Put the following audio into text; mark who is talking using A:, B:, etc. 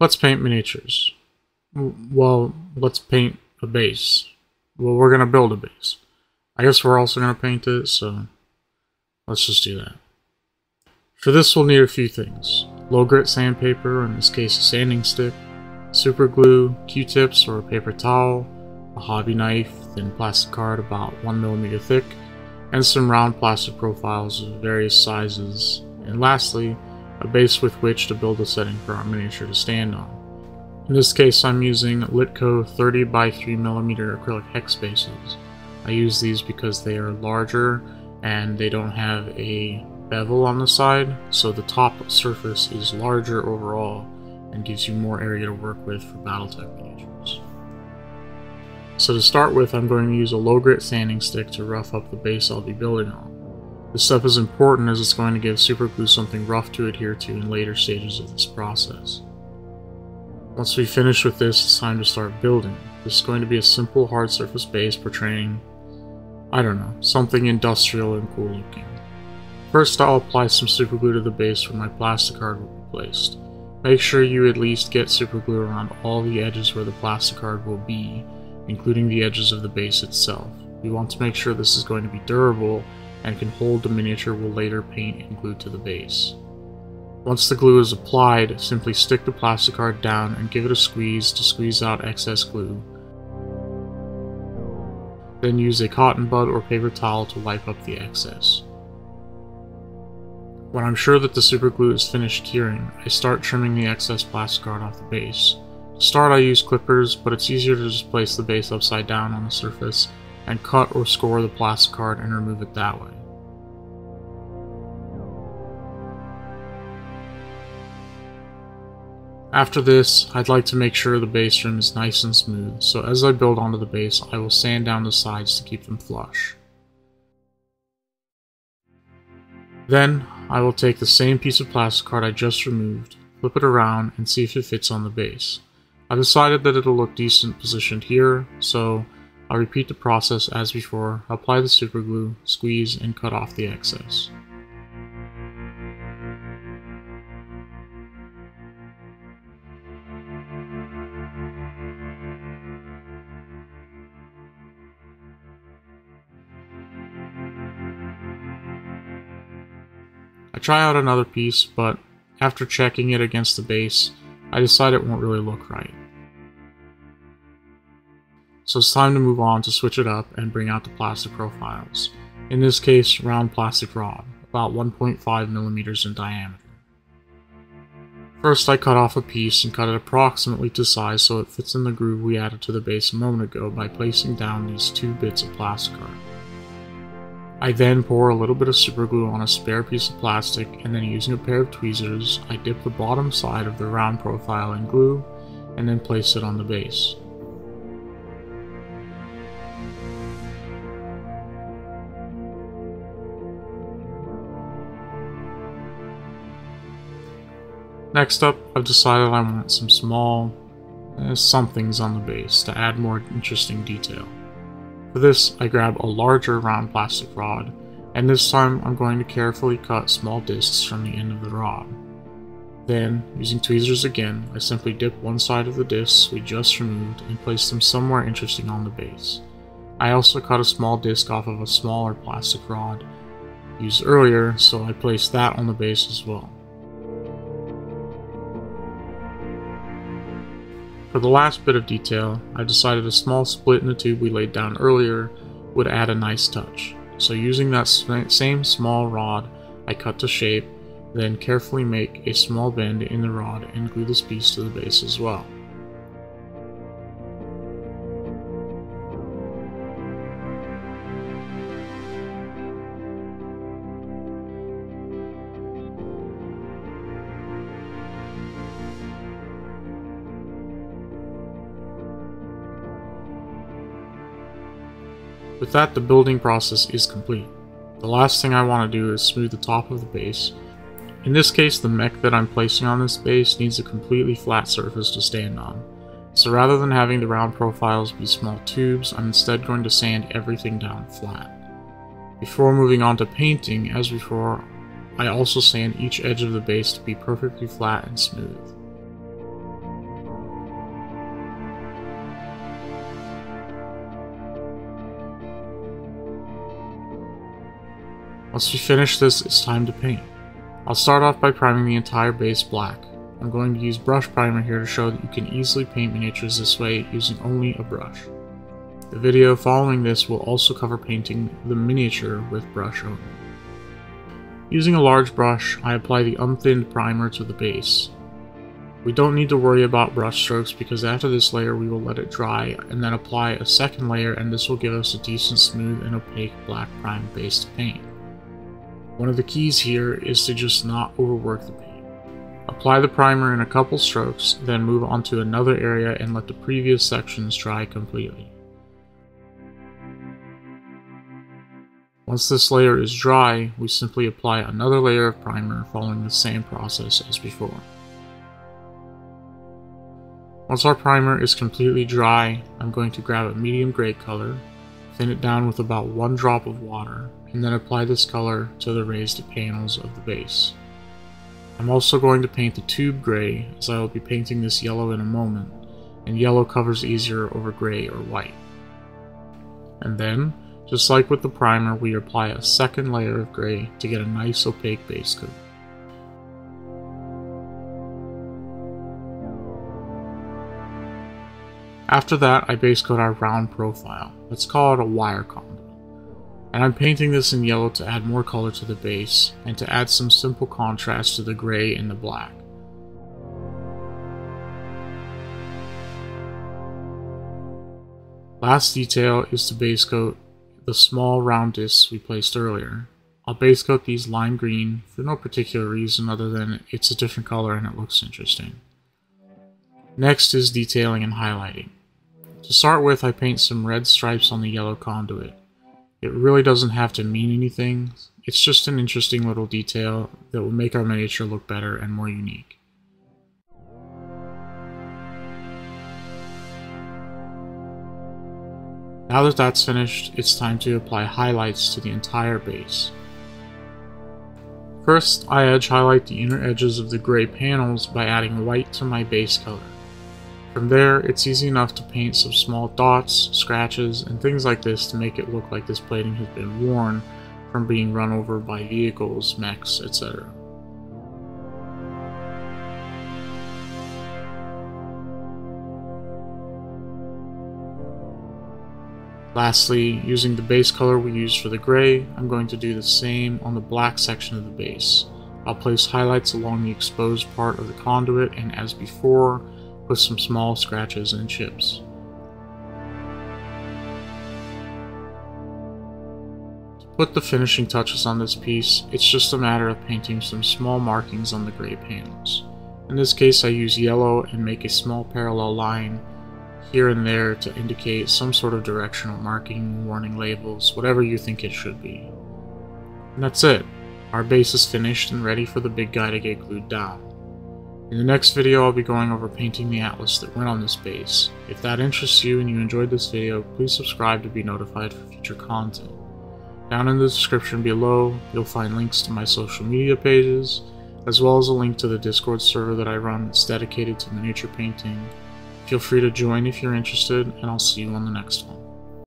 A: Let's paint miniatures. Well, let's paint a base. Well, we're going to build a base. I guess we're also going to paint it, so let's just do that. For this, we'll need a few things. Low grit sandpaper, in this case a sanding stick, super glue, Q-tips or a paper towel, a hobby knife, thin plastic card about 1mm thick, and some round plastic profiles of various sizes, and lastly, a base with which to build a setting for our miniature to stand on. In this case, I'm using Litco 30 by 3mm acrylic hex bases. I use these because they are larger and they don't have a bevel on the side, so the top surface is larger overall and gives you more area to work with for Battletech miniatures. So to start with, I'm going to use a low grit sanding stick to rough up the base I'll be building on. This step is important as it's going to give super glue something rough to adhere to in later stages of this process. Once we finish with this, it's time to start building. This is going to be a simple hard surface base portraying, I don't know, something industrial and cool looking. First, I'll apply some super glue to the base where my plastic card will be placed. Make sure you at least get super glue around all the edges where the plastic card will be, including the edges of the base itself. We want to make sure this is going to be durable and can hold the miniature we'll later paint and glue to the base. Once the glue is applied, simply stick the plastic card down and give it a squeeze to squeeze out excess glue. Then use a cotton bud or paper towel to wipe up the excess. When I'm sure that the super glue is finished curing, I start trimming the excess plastic card off the base. To start, I use clippers, but it's easier to just place the base upside down on the surface and cut or score the plastic card and remove it that way. After this, I'd like to make sure the base trim is nice and smooth, so as I build onto the base, I will sand down the sides to keep them flush. Then, I will take the same piece of plastic card I just removed, flip it around, and see if it fits on the base. I've decided that it'll look decent positioned here, so I'll repeat the process as before, apply the super glue, squeeze, and cut off the excess. I try out another piece, but after checking it against the base, I decide it won't really look right. So it's time to move on to switch it up and bring out the plastic profiles. In this case, round plastic rod, about 1.5mm in diameter. First, I cut off a piece and cut it approximately to size so it fits in the groove we added to the base a moment ago by placing down these two bits of plastic card. I then pour a little bit of super glue on a spare piece of plastic, and then using a pair of tweezers, I dip the bottom side of the round profile in glue, and then place it on the base. Next up, I've decided I want some small somethings on the base to add more interesting detail. For this, I grab a larger round plastic rod, and this time I'm going to carefully cut small discs from the end of the rod. Then, using tweezers again, I simply dip one side of the discs we just removed and place them somewhere interesting on the base. I also cut a small disc off of a smaller plastic rod used earlier, so I place that on the base as well. For the last bit of detail, I decided a small split in the tube we laid down earlier would add a nice touch. So using that same small rod, I cut to shape, then carefully make a small bend in the rod and glue this piece to the base as well. With that, the building process is complete. The last thing I want to do is smooth the top of the base. In this case, the mech that I'm placing on this base needs a completely flat surface to stand on. So rather than having the round profiles be small tubes, I'm instead going to sand everything down flat. Before moving on to painting, as before, I also sand each edge of the base to be perfectly flat and smooth. Once we finish this, it's time to paint. I'll start off by priming the entire base black. I'm going to use brush primer here to show that you can easily paint miniatures this way using only a brush. The video following this will also cover painting the miniature with brush only. Using a large brush, I apply the unthinned primer to the base. We don't need to worry about brush strokes because after this layer we will let it dry and then apply a second layer, and this will give us a decent smooth and opaque black primed base to paint. One of the keys here is to just not overwork the paint. Apply the primer in a couple strokes, then move on to another area and let the previous sections dry completely. Once this layer is dry, we simply apply another layer of primer following the same process as before. Once our primer is completely dry, I'm going to grab a medium gray color, thin it down with about 1 drop of water, and then apply this color to the raised panels of the base. I'm also going to paint the tube gray, as I will be painting this yellow in a moment, and yellow covers easier over gray or white. And then, just like with the primer, we apply a second layer of gray to get a nice opaque base coat. After that, I base coat our round profile. Let's call it a wire conduit. And I'm painting this in yellow to add more color to the base, and to add some simple contrast to the gray and the black. Last detail is to base coat the small round discs we placed earlier. I'll base coat these lime green for no particular reason other than it's a different color and it looks interesting. Next is detailing and highlighting. To start with, I paint some red stripes on the yellow conduit. It really doesn't have to mean anything, it's just an interesting little detail that will make our miniature look better and more unique. Now that that's finished, it's time to apply highlights to the entire base. First, I edge highlight the inner edges of the gray panels by adding white to my base color. From there, it's easy enough to paint some small dots, scratches, and things like this to make it look like this plating has been worn from being run over by vehicles, mechs, etc. Lastly, using the base color we used for the gray, I'm going to do the same on the black section of the base. I'll place highlights along the exposed part of the conduit, and as before, with some small scratches and chips. To put the finishing touches on this piece, it's just a matter of painting some small markings on the gray panels. In this case, I use yellow and make a small parallel line here and there to indicate some sort of directional marking, warning labels, whatever you think it should be. And that's it. Our base is finished and ready for the big guy to get glued down. In the next video, I'll be going over painting the atlas that went on this base. If that interests you and you enjoyed this video, please subscribe to be notified for future content. Down in the description below, you'll find links to my social media pages, as well as a link to the Discord server that I run that's dedicated to miniature painting. Feel free to join if you're interested, and I'll see you on the next one.